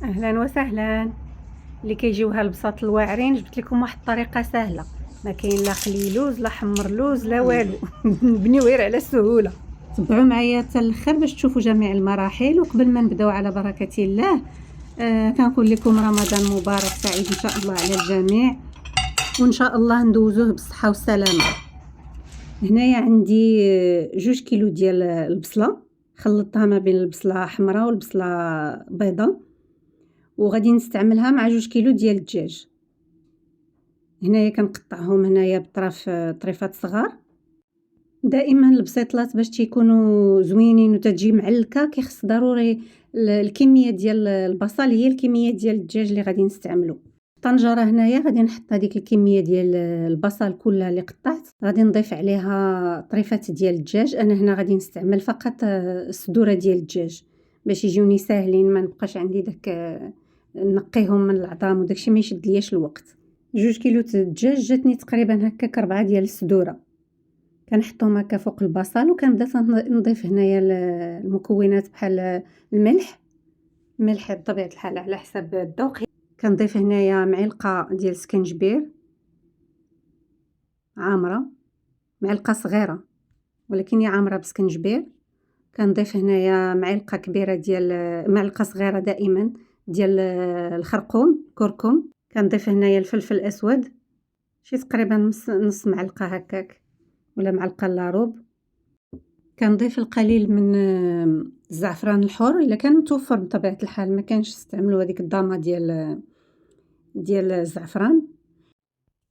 اهلا وسهلا. اللي كيجيوها البساط الواعرين جبت لكم واحد الطريقه سهله، ما كاين لا خلي لوز لا حمر لوز لا والو. نبنيو غير على السهوله. تبعوا معايا حتى الاخر باش تشوفوا جميع المراحل. وقبل ما نبداو على بركه الله كنقول لكم رمضان مبارك سعيد ان شاء الله على الجميع، وان شاء الله ندوزوه بالصحه والسلامه. هنايا عندي 2 كيلو ديال البصله، خلطتها ما بين البصله حمراء والبصله بيضاء، وغادي نستعملها مع 2 كيلو ديال الدجاج. هنايا كنقطعهم هنايا بطرف طريفات صغار. دائما البسيطلات باش تيكونوا زوينين وتجي معلكه كيخص ضروري الكميه ديال البصل هي الكميه ديال الدجاج اللي غادي نستعملو. طنجره هنايا غادي نحط هذيك الكميه ديال البصل كلها اللي قطعت، غادي نضيف عليها طريفات ديال الدجاج. انا هنا غادي نستعمل فقط الصدوره ديال الدجاج باش يجوني ساهلين، ما نبقاش عندي داك نقيهم من العظام وداكشي ما يشد لياش الوقت. 2 كيلو الدجاج جاتني تقريبا هكاك 4 ديال الصدوره، كنحطهم هكا فوق البصل. وكنبدا نضيف هنايا المكونات بحال الملح بطبيعه الحال على حسب الذوق. كنضيف هنايا معلقه ديال السكنجبير عامره، معلقه صغيره ولكن هي عامره بسكنجبير. كنضيف هنايا معلقه كبيره ديال معلقه صغيره دائما ديال الخرقوم كركم. كنضيف هنايا الفلفل الاسود شي تقريبا نص معلقه هكاك ولا معلقه الا ربع. كنضيف القليل من الزعفران الحر الا كان متوفر بطبيعه الحال، ما كانش استعملوا هذيك الضامه ديال الزعفران.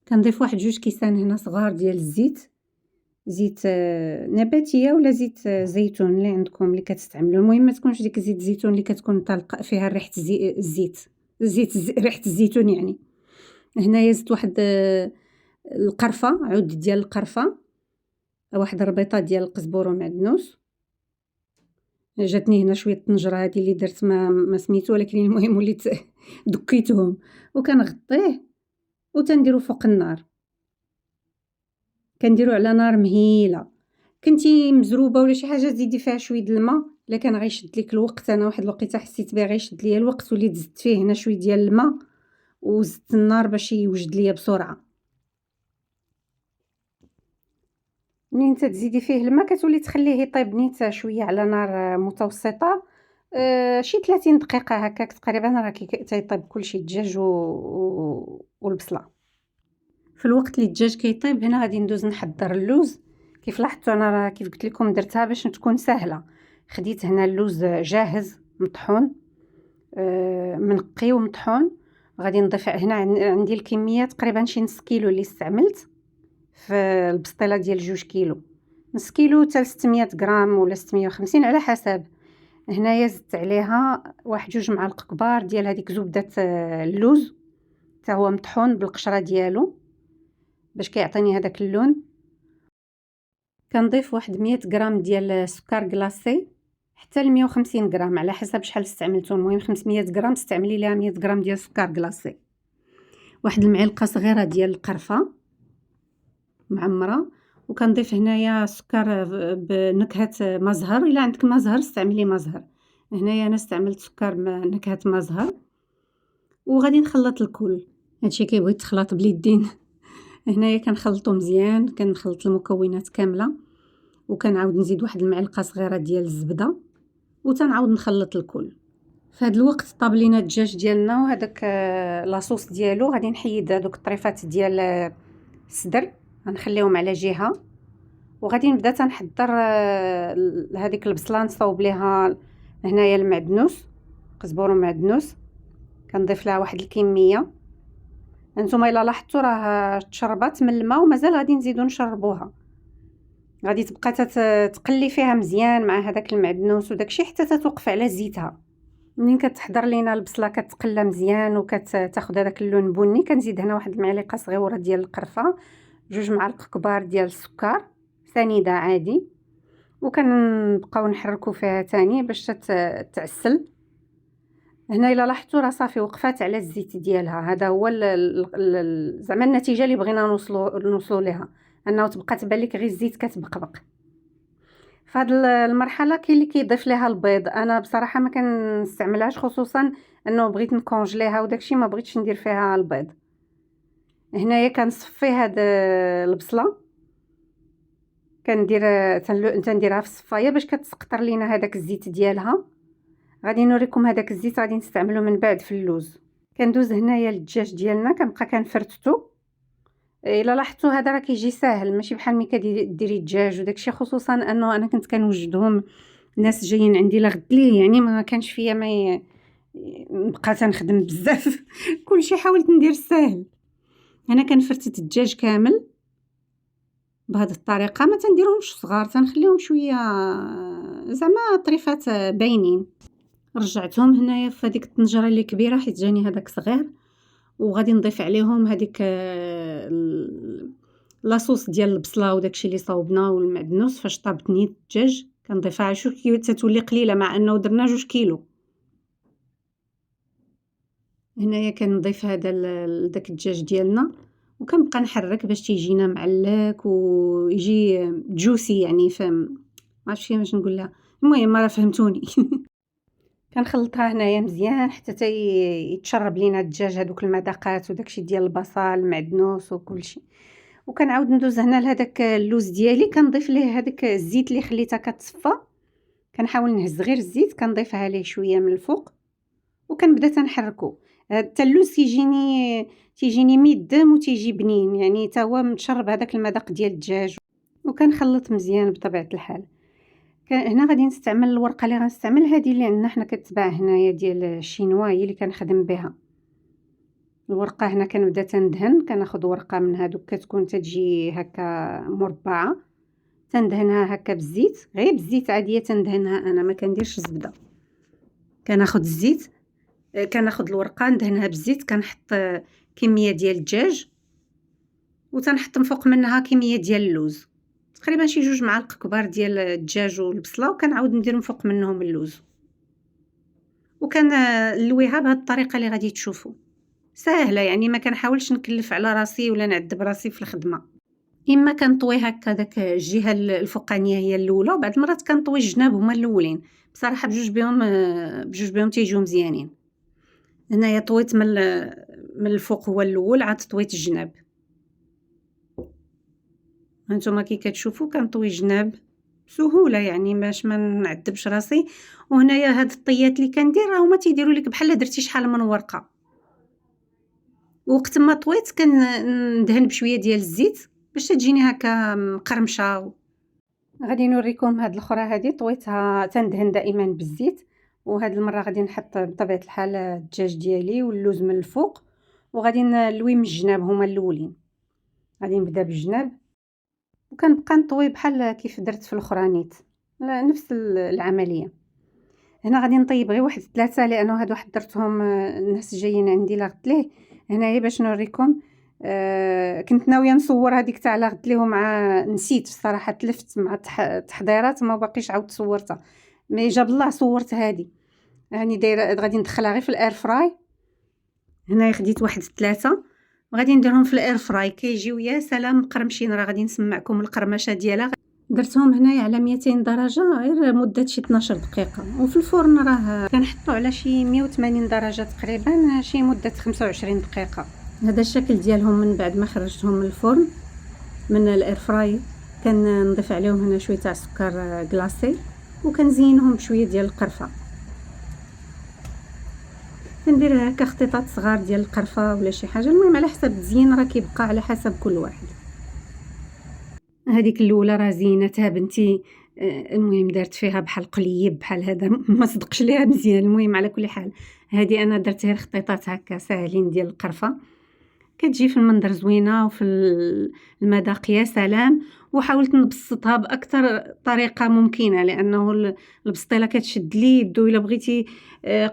كنضيف واحد 2 كيسان هنا صغار ديال الزيت، زيت نباتيه ولا زيت زيتون اللي عندكم اللي كتستعملوا. المهم ما تكونش ديك زيت الزيتون اللي كتكون طالقه فيها ريحه ريحه الزيتون يعني. هنايا زدت واحد القرفه، عود ديال القرفه، واحد الربيطه ديال القزبور ومعدنوس. جاتني هنا شويه الطنجره هذه اللي درت ما سميتو، ولكن المهم وليت دكيتهم. وكنغطيه وتنديرو فوق النار، كنديرو على نار مهيله. كنتي مزروبه ولا شي حاجه زيدي فيها شويه الماء الا كان غيشد لك الوقت. انا واحد الوقيته حسيت بيه غيشد ليا الوقت، وليت زدت فيه هنا شويه ديال الماء وزدت النار باش يوجد ليا بسرعه. منين تزيدي فيه الماء كتولي تخليه يطيب نيت شويه على نار متوسطه، شي 30 دقيقه هكاك تقريبا راه كيطيب كلشي الدجاج والبصله. في الوقت اللي الدجاج كيطيب هنا غادي ندوز نحضر اللوز. كيف لاحظتوا انا راه كيف قلت لكم درتها باش تكون سهله. خديت هنا اللوز جاهز مطحون، منقي ومطحون. غادي نضيف هنا عندي الكميه تقريبا شي نص كيلو اللي استعملت في البسطيله ديال 2 كيلو، نص كيلو حتى 600 غرام ولا 650 على حسب. هنايا زدت عليها واحد 2 معالق كبار ديال هذيك زبده اللوز حتى هو مطحون بالقشره ديالو باش كيعطيني هذاك اللون. كنضيف واحد 100 غرام ديال السكر كلاصي حتى ل 150 غرام على حسب شحال استعملتو. المهم 500 غرام استعملي ليها 100 غرام ديال السكر كلاصي. واحد المعلقه صغيره ديال القرفه معمره. وكنضيف هنايا سكر بنكهه مزهر، الا عندك مزهر استعملي مزهر. هنايا انا استعملت سكر نكهه مزهر. وغادي نخلط الكل. هادشي كيبغي يتخلط باليدين. هنايا كنخلطو مزيان، كنخلط المكونات كامله. وكنعاود نزيد واحد المعلقه صغيره ديال الزبده وتنعاود نخلط الكل. في هذا الوقت طاب لينا الدجاج ديالنا وهذاك لاصوص ديالو. غادي نحيد هذوك الطريفات ديال الصدر غنخليهم على جهه، وغادي نبدا تنحضر هذيك البصله نصاوب ليها هنايا المعدنوس قزبور ومعدنوس. كنضيف لها واحد الكميه. انتم الا لاحظتوا راه تشربات من الماء ومازال غادي نزيدو نشربوها. غادي تبقى تقلي فيها مزيان مع هذاك المعدنوس وداكشي حتى تتوقف على زيتها. منين كتحضر لينا البصله كتقلى مزيان وكتاخذ هذاك اللون بني، كنزيد هنا واحد المعلقه صغيره ديال القرفه، 2 معالق كبار ديال السكر سنيده عادي. وكنبقاو نحركو فيها تاني باش تعسل. هنا الا لاحظتوا راه صافي وقفات على الزيت ديالها. هذا هو زعما النتيجه اللي بغينا نوصلوا ليها، انه تبقى تبان لك غير الزيت كتبقبق. في هاد المرحلة كاين اللي كيضيف ليها البيض، أنا بصراحة ما كنستعملهاش، خصوصًا أنه بغيت نكونجليها وداكشي ما بغيتش ندير فيها البيض. هنايا كنصفي هاد البصلة، كندير تنديرها في الصفاية باش كتسقطر لينا هداك الزيت ديالها. غادي نوريكم هداك الزيت غادي نستعملو من بعد في اللوز. كندوز هنايا للدجاج ديالنا، كنبقى كنفرتتو. الا لاحظتوا هذا راه كيجي ساهل، ماشي بحال ملي كديري الدجاج وداكشي، خصوصا انه انا كنت كنوجدهم الناس جايين عندي لغد ليه، يعني ما كانش فيا نبقى تنخدم بزاف كلشي حاولت ندير الساهل. انا كنفرتت الدجاج كامل بهذه الطريقه، ما تنديرهمش صغار، تنخليهم شويه زعما طريفات باينين. رجعتهم هنايا في هذيك الطنجره اللي كبيره حيت جاني هذاك صغير، وغادي نضيف عليهم هذيك لاصوص ديال البصله وداكشي اللي صاوبنا والمعدنوس. فاش طابت نيت الدجاج كنضيفها شو تتولي قليله مع انه درنا 2 كيلو. هنايا كنضيف هذا داك الدجاج ديالنا وكنبقى نحرك باش تيجينا معلك ويجي جوسي، يعني فهم ما عرفتش كيفاش نقولها، المهم راه فهمتوني. كنخلطها هنايا مزيان حتى يتشرب لينا الدجاج هذوك المذاقات وداكشي ديال البصل المعدنوس وكلشي. وكنعاود ندوز هنا لهداك اللوز ديالي، كنضيف ليه هذاك الزيت اللي خليتها كتصفى، كنحاول نهز غير الزيت كنضيفها عليه شويه من الفوق وكنبدا تنحركو حتى اللوز تيجيني ميدم وتيجي بنين، يعني تا هو متشرب هذاك المذاق ديال الدجاج. وكنخلط مزيان بطبيعه الحال. هنا غادي نستعمل الورقه اللي غنستعمل هذه اللي عندنا حنا كتباع هنايا ديال الشينوا، هي اللي كنخدم بها. الورقه هنا كنبدا تندهن، كناخذ ورقه من هذوك كتكون تجي هكا مربعه، تندهنها هكا بالزيت، غير بالزيت عاديه تندهنها، انا ما كنديرش الزبده. كناخذ الزيت، كناخذ الورقه ندهنها بالزيت، كنحط كميه ديال الدجاج وتنحط من فوق منها كميه ديال اللوز، تقريبا شي 2 معالق كبار ديال الدجاج والبصله، وكنعاود ندير من فوق منهم اللوز. وكنلويها بهذه الطريقه اللي غادي تشوفوا سهله، يعني ما كنحاولش نكلف على راسي ولا نعذب راسي في الخدمه. اما كنطوي هكا داك الجهه الفوقانيه هي الاولى، وبعض المرات كنطوي الجناب هما الاولين، بصراحه بجوج بهم تيجيو مزيانين. هنايا طويت من الفوق هو الاول، عاد طويت الجناب. هانتوما كي كتشوفوا كنطوي الجناب بسهوله، يعني باش ما نعذبش راسي. وهنايا هاد الطيات اللي كندير راهما تيديروا لك بحال درتي شحال من ورقه. وقت ما طويت كندهن بشويه ديال الزيت باش تجيني هكا مقرمشه. غادي نوريكم هاد الاخرى، هذه طويتها تندهن دائما بالزيت، وهاد المره غادي نحط بطبيعه الحال الدجاج ديالي واللوز من الفوق، وغادي نلوي من الجناب هما الاولين. غادي نبدا بالجناب وكنبقى نطوي بحال كيف درت في الاخرانيت، نفس العمليه. هنا غادي نطيب غير واحد 3 لانه هاد واحد درتهم الناس جايين عندي لغد ليه. هنايا باش نوريكم، كنت ناويه نصور هذيك تاع لغد ليه مع نسيت الصراحه، تلفت مع التحضيرات ما باقيش عاود صورتها، مي جاب الله صورت هذه. هاني دايره غادي ندخلها غير في الاير فراي. هنايا خديت واحد 3 وغادي نديرهم في الاير فراي، كيجيو يا سلام مقرمشين. راه غادي نسمعكم القرمشه ديالها. درتهم هنايا على 200 درجه غير مده شي 12 دقيقه، وفي الفرن راه كنحطو على شي 180 درجه تقريبا شي مده 25 دقيقه. هذا الشكل ديالهم من بعد ما خرجتهم من الفرن من الاير فراي. كنضيف عليهم هنا شويه تاع سكر كلاصي وكنزينهم بشويه ديال القرفه. كندير هكا خطيطات صغار ديال القرفه ولا شي حاجه، المهم على حسب التزيين راه كيبقى على حسب كل واحد. هذيك الاولى راه زينتها بنتي، المهم دارت فيها بحال قليب بحال هذا ما صدقش ليها مزيان. المهم على كل حال هذه انا درت غير خطيطات هكا ساهلين ديال القرفه، كتجي في المنظر زوينه وفي المذاق يا سلام. وحاولت نبسطها باكثر طريقه ممكنه، لانه البسطيله كتشد لي يدو. الا بغيتي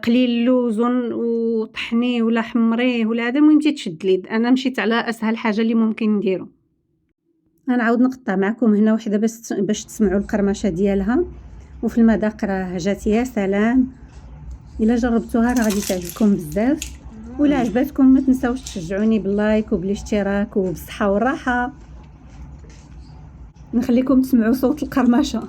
قليل اللوز وطحنيه ولا حمريه ولا هذا، المهم تشد لي. انا مشيت على اسهل حاجه اللي ممكن نديرو. غنعاود نقطع معكم هنا وحده باش تسمعوا القرمشه ديالها، وفي المذاق راه جات يا سلام. الا جربتوها راه غادي تعجبكم بزاف، ولا عجبتكم ما تنساوش تشجعوني باللايك وبالاشتراك وبالصحه والراحه. نخليكم تسمعوا صوت القرمشه.